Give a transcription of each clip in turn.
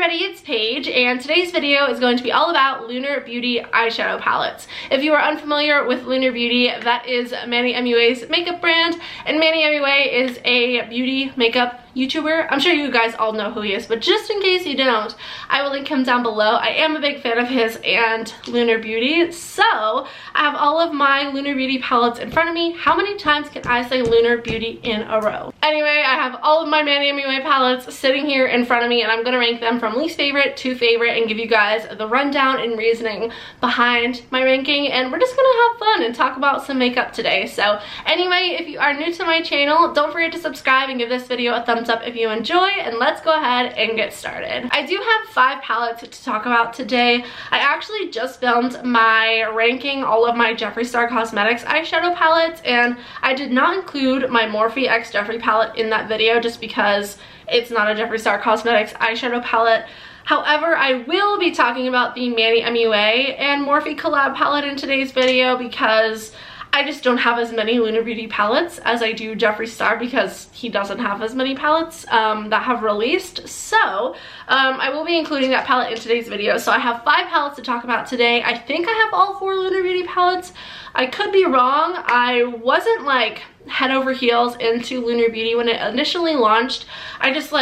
everybody, it's Paige, and today's video is going to be all about Lunar Beauty eyeshadow palettes. If you are unfamiliar with Lunar Beauty, that is MANNY MUA's makeup brand, and MANNY MUA is a beauty makeup YouTuber. I'm sure you guys all know who he is, but just in case you don't, I will link him down below. I am a big fan of his and Lunar Beauty, so I have all of my Lunar Beauty palettes in front of me. How many times can I say Lunar Beauty in a row? Anyway, I have all of my MANNY MUA palettes sitting here in front of me, and I'm going to rank them from least favorite to favorite and give you guys the rundown and reasoning behind my ranking, and we're just going to have fun and talk about some makeup today. So anyway, if you are new to my channel, don't forget to subscribe and give this video a thumbs up if you enjoy, and let's go ahead and get started. I do have 5 palettes to talk about today. I actually just filmed my ranking all of my Jeffree Star Cosmetics eyeshadow palettes, and I did not include my Morphe x Jeffree palette in that video just because it's not a Jeffree Star Cosmetics eyeshadow palette. However, I will be talking about the MANNY MUA and Morphe collab palette in today's video because I just don't have as many Lunar Beauty palettes as I do Jeffree Star because he doesn't have as many palettes that have released. So I will be including that palette in today's video. So I have 5 palettes to talk about today. I think I have all 4 Lunar Beauty palettes. I could be wrong. I wasn't like head over heels into Lunar Beauty when it initially launched. I just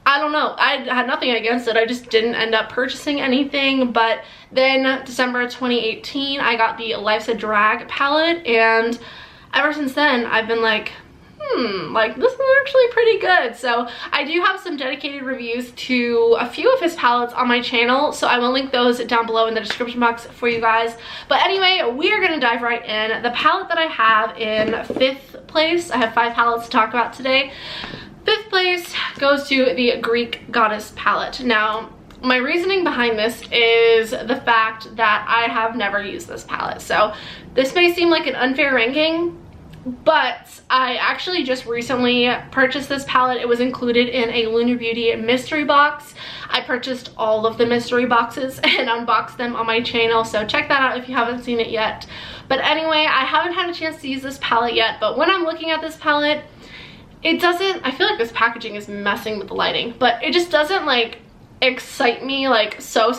I don't know, I had nothing against it, I just didn't end up purchasing anything. But then December 2018 I got the Life's a Drag palette, and ever since then I've been like this is actually pretty good. So I do have some dedicated reviews to a few of his palettes on my channel, so I will link those down below in the description box for you guys. But anyway, we are gonna dive right in. The palette that I have in 5th place, I have 5 palettes to talk about today. 5th place goes to the Greek Goddess palette. Now, my reasoning behind this is the fact that I have never used this palette. So this may seem like an unfair ranking, but I actually just recently purchased this palette. It was included in a Lunar Beauty mystery box. I purchased all of the mystery boxes and unboxed them on my channel, so check that out if you haven't seen it yet. But anyway, I haven't had a chance to use this palette yet, but when I'm looking at this palette, it doesn't, I feel like this packaging is messing with the lighting, but it just doesn't like excite me like so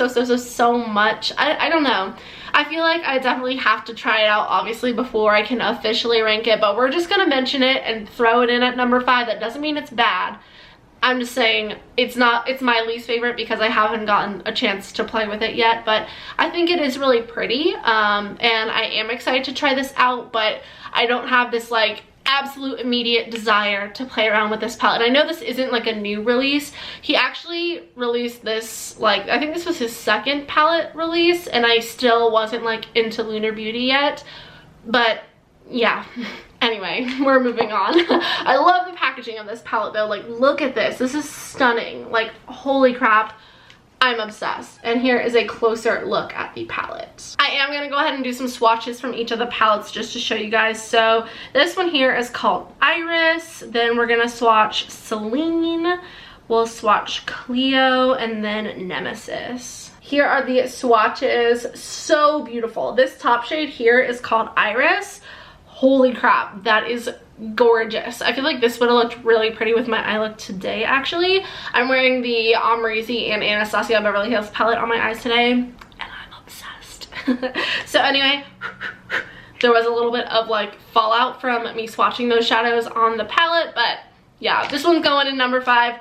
much. I don't know. I feel like I definitely have to try it out obviously before I can officially rank it, but we're just gonna mention it and throw it in at number 5. That doesn't mean it's bad. I'm just saying it's my least favorite because I haven't gotten a chance to play with it yet, but I think it is really pretty, and I am excited to try this out, but I don't have this like absolute immediate desire to play around with this palette. And I know this isn't like a new release. He actually released this, like, I think this was his 2nd palette release, and I still wasn't like into Lunar Beauty yet, but yeah. Anyway, we're moving on. I love the packaging of this palette though. Like, look at this. This is stunning. Like, holy crap. I'm obsessed. And here is a closer look at the palette. I am going to go ahead and do some swatches from each of the palettes just to show you guys. So this one here is called Iris. Then we're going to swatch Celine. We'll swatch Cleo, and then Nemesis. Here are the swatches. So beautiful. This top shade here is called Iris. Holy crap, that is gorgeous. I feel like this would have looked really pretty with my eye look today, actually. I'm wearing the Amrezy and Anastasia Beverly Hills palette on my eyes today, and I'm obsessed. So anyway, there was a little bit of like fallout from me swatching those shadows on the palette, but yeah, this one's going in number 5.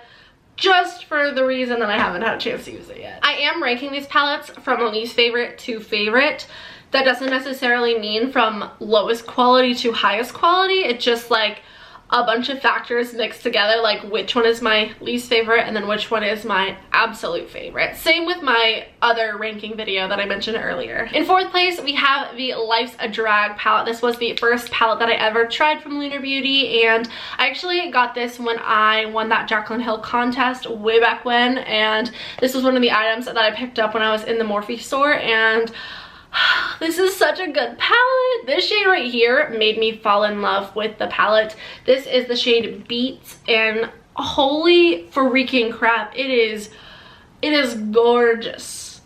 Just for the reason that I haven't had a chance to use it yet. I am ranking these palettes from least favorite to favorite. That doesn't necessarily mean from lowest quality to highest quality. It's just like a bunch of factors mixed together, like which one is my least favorite and then which one is my absolute favorite. Same with my other ranking video that I mentioned earlier. In 4th place, we have the Life's a Drag palette. This was the first palette that I ever tried from Lunar Beauty, and I actually got this when I won that Jaclyn Hill contest way back when, and this was one of the items that I picked up when I was in the Morphe store, and this is such a good palette. This shade right here made me fall in love with the palette. This is the shade Beats, and holy freaking crap, it is gorgeous.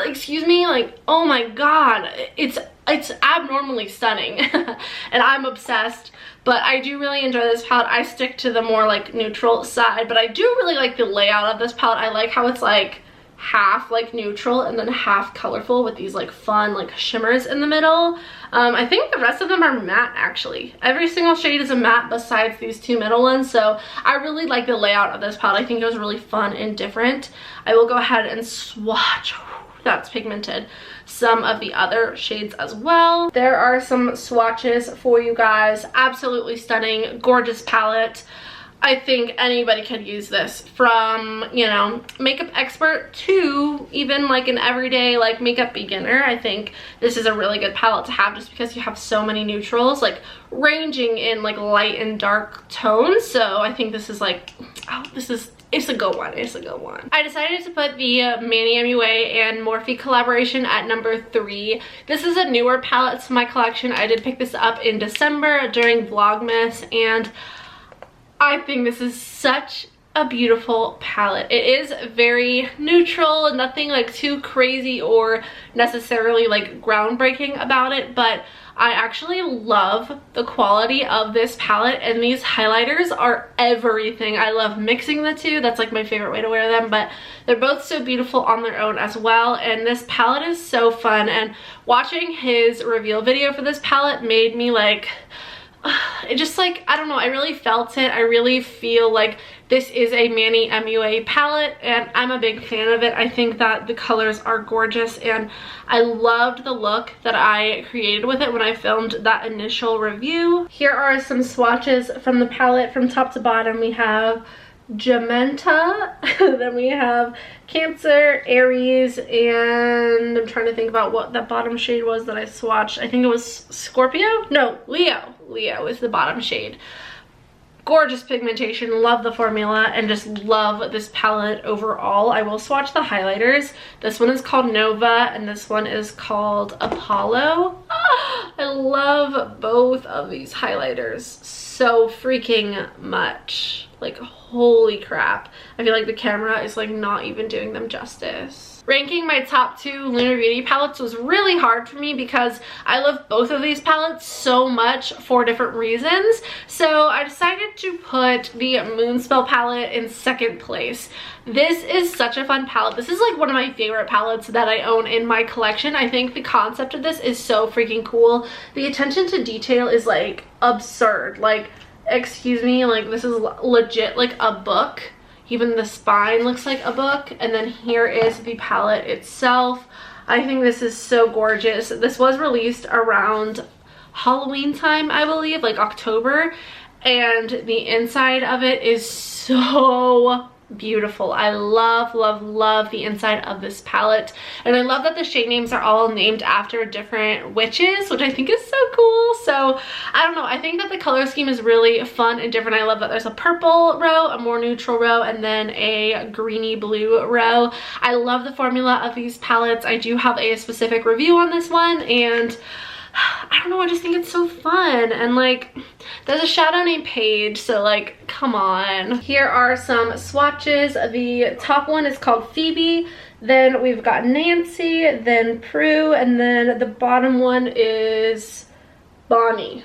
excuse me, like, oh my god, it's abnormally stunning. And I'm obsessed. But I do really enjoy this palette. I stick to the more like neutral side, but I do really like the layout of this palette. I like how it's like half like neutral and then half colorful with these like fun like shimmers in the middle. I think the rest of them are matte actually. Every single shade is a matte besides these two middle ones, so I really like the layout of this palette. I think it was really fun and different. I will go ahead and swatch, that's pigmented, some of the other shades as well. There are some swatches for you guys. Absolutely stunning, gorgeous palette. I think anybody could use this, from, you know, makeup expert to even like an everyday like makeup beginner. I think this is a really good palette to have just because you have so many neutrals, like ranging in like light and dark tones. So I think this is like, oh, it's a good one. It's a good one. I decided to put the MANNY MUA and Morphe collaboration at number 3. This is a newer palette to my collection. I did pick this up in December during Vlogmas, and I think this is such a beautiful palette. It is very neutral, nothing like too crazy or necessarily like groundbreaking about it, but I actually love the quality of this palette, and these highlighters are everything. I love mixing the two. That's like my favorite way to wear them, but they're both so beautiful on their own as well, and this palette is so fun. And watching his reveal video for this palette made me like, it just like, I don't know, I really felt it. I really feel like this is a MANNY MUA palette, and I'm a big fan of it. I think that the colors are gorgeous, and I loved the look that I created with it when I filmed that initial review. Here are some swatches from the palette from top to bottom. We have Jamenta, then we have Cancer, Aries, and I'm trying to think about what that bottom shade was that I swatched. I think it was Scorpio? No, Leo. Leo is the bottom shade. Gorgeous pigmentation, love the formula, and just love this palette overall. I will swatch the highlighters. This one is called Nova, and this one is called Apollo. I love both of these highlighters so freaking much. Like, holy crap. I feel like the camera is like not even doing them justice. Ranking my top 2 Lunar Beauty palettes was really hard for me because I love both of these palettes so much for different reasons. So I decided to put the Moonspell palette in second place. This is such a fun palette. This is like one of my favorite palettes that I own in my collection. I think the concept of this is so freaking cool. The attention to detail is like absurd. Like, excuse me, like this is legit like a book. Even the spine looks like a book. And then here is the palette itself. I think this is so gorgeous. This was released around Halloween time, I believe, like October. And the inside of it is so beautiful. I love, love, love the inside of this palette, and I love that the shade names are all named after different witches, which I think is so cool. So I don't know, I think that the color scheme is really fun and different. I love that there's a purple row, a more neutral row, and then a greeny blue row. I love the formula of these palettes. I do have a specific review on this one, and I don't know, I just think it's so fun. And like, there's a shadow named Paige, so like, come on. Here are some swatches. The top one is called Phoebe, then we've got Nancy, then Prue, and then the bottom one is Bonnie.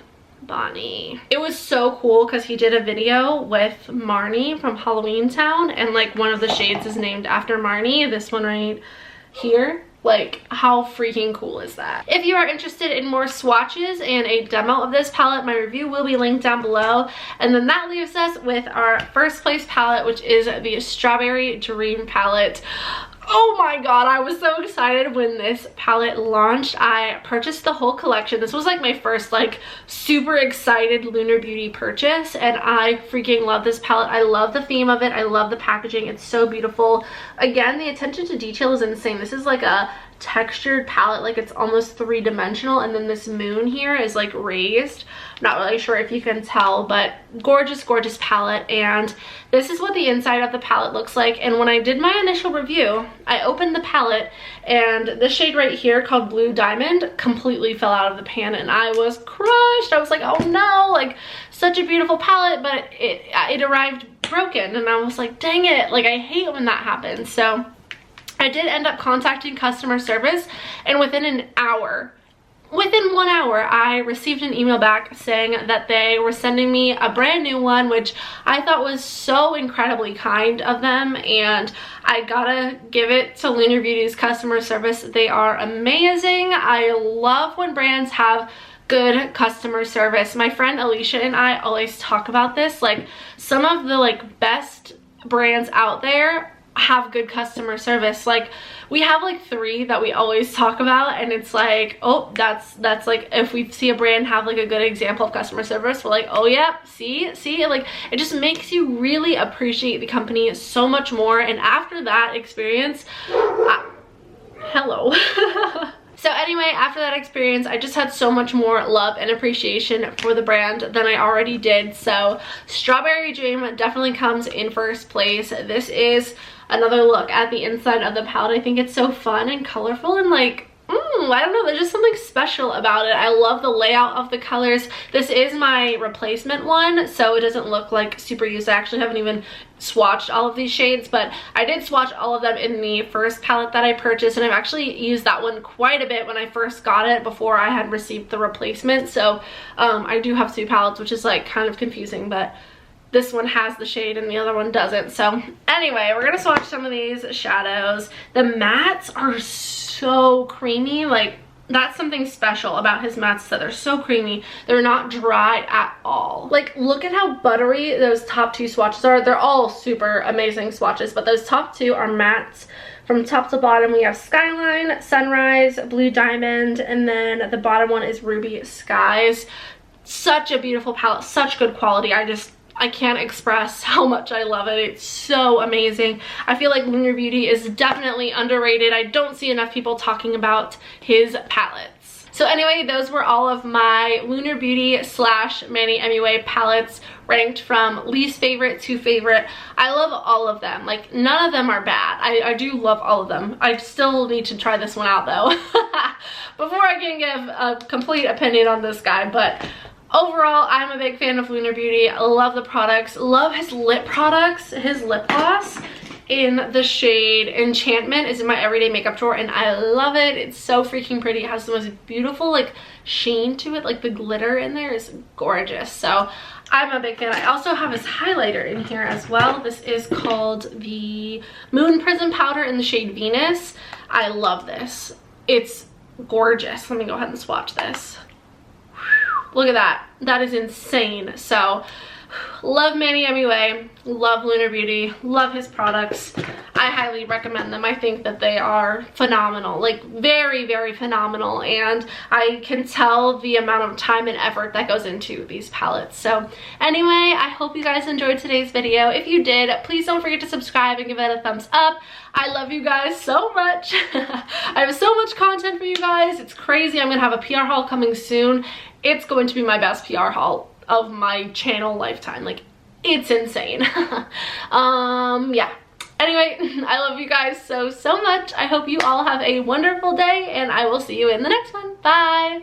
It was so cool because he did a video with Marnie from Halloween Town, and like one of the shades is named after Marnie, this one right here. Like, how freaking cool is that? If you are interested in more swatches and a demo of this palette, my review will be linked down below. And then that leaves us with our first place palette, which is the Strawberry Dream palette. Oh my god, I was so excited when this palette launched. I purchased the whole collection. This was like my first like super excited Lunar Beauty purchase, and I freaking love this palette. I love the theme of it. I love the packaging. It's so beautiful. Again, the attention to detail is insane. This is like a textured palette, like it's almost three-dimensional, and then this moon here is like raised. Not really sure if you can tell, but gorgeous, gorgeous palette. And this is what the inside of the palette looks like. And when I did my initial review, I opened the palette, and this shade right here called Blue Diamond completely fell out of the pan, and I was crushed. I was like, oh no, like such a beautiful palette, but it arrived broken, and I was like, dang it, like I hate when that happens. So I did end up contacting customer service, and within 1 hour, I received an email back saying that they were sending me a brand new one, which I thought was so incredibly kind of them, and I gotta give it to Lunar Beauty's customer service. They are amazing. I love when brands have good customer service. My friend Alicia and I always talk about this. Like, some of the like best brands out there have good customer service. Like, we have like 3 that we always talk about, and it's like, oh, that's like, if we see a brand have like a good example of customer service, we're like, oh yeah, see, like, it just makes you really appreciate the company so much more. And after that experience, hello. So anyway, after that experience, I just had so much more love and appreciation for the brand than I already did. So Strawberry Dream definitely comes in first place. This is another look at the inside of the palette. I think it's so fun and colorful, and like, I don't know, there's just something special about it. I love the layout of the colors. This is my replacement one, so it doesn't look like super used. I actually haven't even swatched all of these shades, but I did swatch all of them in the first palette that I purchased, and I've actually used that one quite a bit when I first got it before I had received the replacement. So I do have 2 palettes, which is like kind of confusing, but this one has the shade and the other one doesn't. So anyway, we're gonna swatch some of these shadows. The mattes are so creamy. Like, that's something special about his mattes, that they're so creamy. They're not dry at all. Like, look at how buttery those top 2 swatches are. They're all super amazing swatches, but those top 2 are mattes. From top to bottom, we have Skyline, Sunrise, Blue Diamond, and then the bottom one is Ruby Skies. Such a beautiful palette, such good quality. I can't express how much I love it. It's so amazing. I feel like Lunar Beauty is definitely underrated. I don't see enough people talking about his palettes. So anyway, those were all of my Lunar Beauty / Manny MUA palettes, ranked from least favorite to favorite. I love all of them. Like, none of them are bad. I do love all of them. I still need to try this one out though before I can give a complete opinion on this guy. But overall, I'm a big fan of Lunar Beauty. I love the products. Love his lip products. His lip gloss in the shade Enchantment is in my everyday makeup drawer, and I love it. It's so freaking pretty. It has the most beautiful like sheen to it. Like, the glitter in there is gorgeous. So I'm a big fan. I also have his highlighter in here as well. This is called the Moon Prism Powder in the shade Venus. I love this. It's gorgeous. Let me go ahead and swatch this. Look at that. That is insane. So love Manny MUA, love Lunar Beauty, love his products. I highly recommend them. I think that they are phenomenal, like very, very phenomenal, and I can tell the amount of time and effort that goes into these palettes. So anyway, I hope you guys enjoyed today's video. If you did, please don't forget to subscribe and give it a thumbs up. I love you guys so much. I have so much content for you guys. It's crazy. I'm gonna have a PR haul coming soon. It's going to be my best PR haul of my channel lifetime. Like, it's insane. Yeah. Anyway, I love you guys so much. I hope you all have a wonderful day, and I will see you in the next one. Bye.